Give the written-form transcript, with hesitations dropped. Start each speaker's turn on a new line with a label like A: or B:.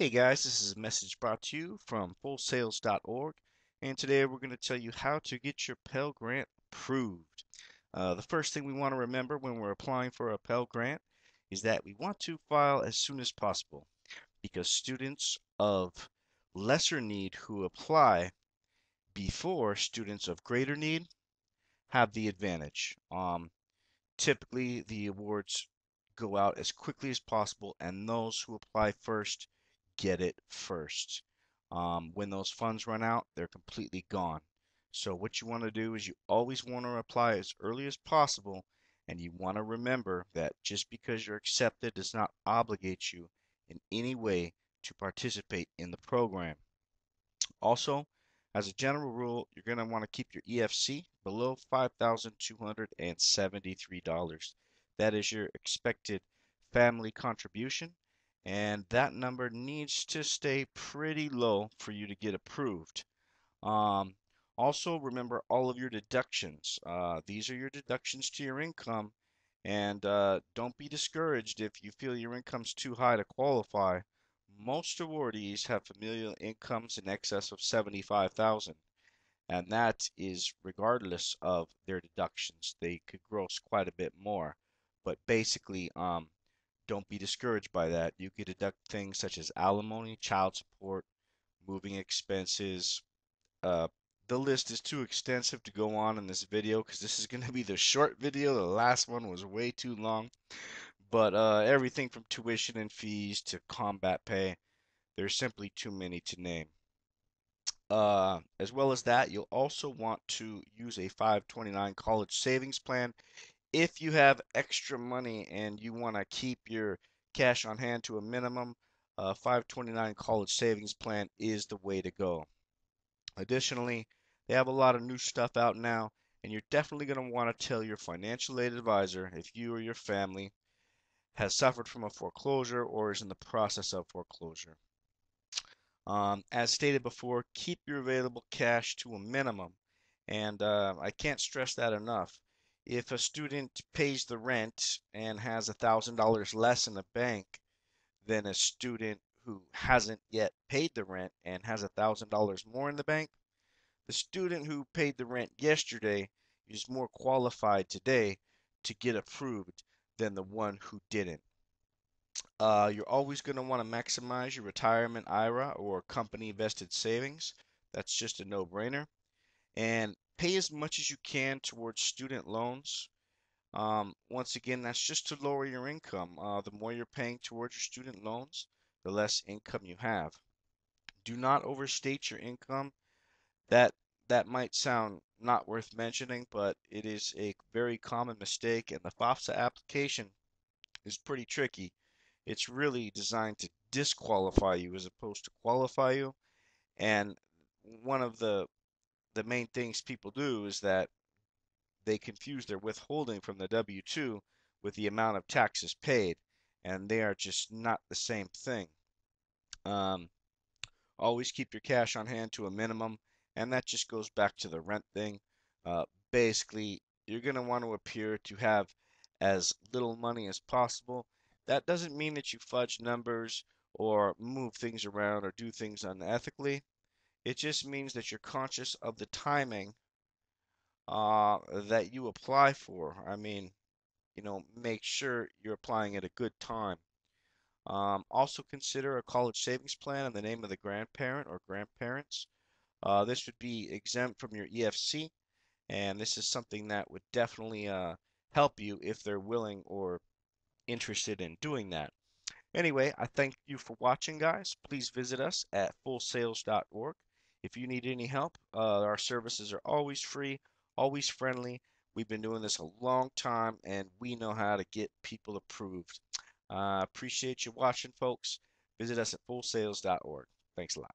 A: Hey guys, this is a message brought to you from fullsales.org, and today we're going to tell you how to get your Pell Grant approved. The first thing we want to remember when we're applying for a Pell Grant is that we want to file as soon as possible because students of lesser need who apply before students of greater need have the advantage. Typically, the awards go out as quickly as possible, and those who apply first get it first. When those funds run out, they're completely gone. So what you want to do is you always want to apply as early as possible, and you want to remember that just because you're accepted does not obligate you in any way to participate in the program. Also, as a general rule, you're going to want to keep your EFC below $5,273. That is your expected family contribution, and that number needs to stay pretty low for you to get approved. Um, Also, remember all of your deductions. These are your deductions to your income, and don't be discouraged if you feel your income's too high to qualify. Most awardees have familial incomes in excess of 75,000, and that is regardless of their deductions. They could gross quite a bit more, but basically, don't be discouraged by that. You could deduct things such as alimony, child support, moving expenses, uh, the list is too extensive to go on in this video because this is going to be the short video. The last one was way too long. But everything from tuition and fees to combat pay, there's simply too many to name. As well as that, you'll also want to use a 529 college savings plan if you have extra money and you want to keep your cash on hand to a minimum. 529 college savings plan is the way to go. Additionally, they have a lot of new stuff out now, and you're definitely going to want to tell your financial aid advisor if you or your family has suffered from a foreclosure or is in the process of foreclosure. As stated before, keep your available cash to a minimum, and I can't stress that enough. If a student pays the rent and has $1,000 less in the bank than a student who hasn't yet paid the rent and has $1,000 more in the bank, the student who paid the rent yesterday is more qualified today to get approved than the one who didn't. You're always going to want to maximize your retirement IRA or company vested savings. That's just a no-brainer. And pay as much as you can towards student loans. Once again, that's just to lower your income. The more you're paying towards your student loans, the less income you have. Do not overstate your income. That that might sound not worth mentioning, but it is a very common mistake, and the FAFSA application is pretty tricky. It's really designed to disqualify you as opposed to qualify you. And one of the main things people do is that they confuse their withholding from the W-2 with the amount of taxes paid, and they are just not the same thing. Um, Always keep your cash on hand to a minimum, and that just goes back to the rent thing. Basically, you're going to want to appear to have as little money as possible. That doesn't mean that you fudge numbers or move things around or do things unethically. It just means that you're conscious of the timing that you apply for. I mean, make sure you're applying at a good time. Also consider a college savings plan in the name of the grandparent or grandparents. This would be exempt from your EFC, and this is something that would definitely help you if they're willing or interested in doing that. Anyway, I thank you for watching, guys. Please visit us at fullsales.org. If you need any help, our services are always free, always friendly. We've been doing this a long time, and we know how to get people approved. Appreciate you watching, folks. Visit us at fullsales.org. Thanks a lot.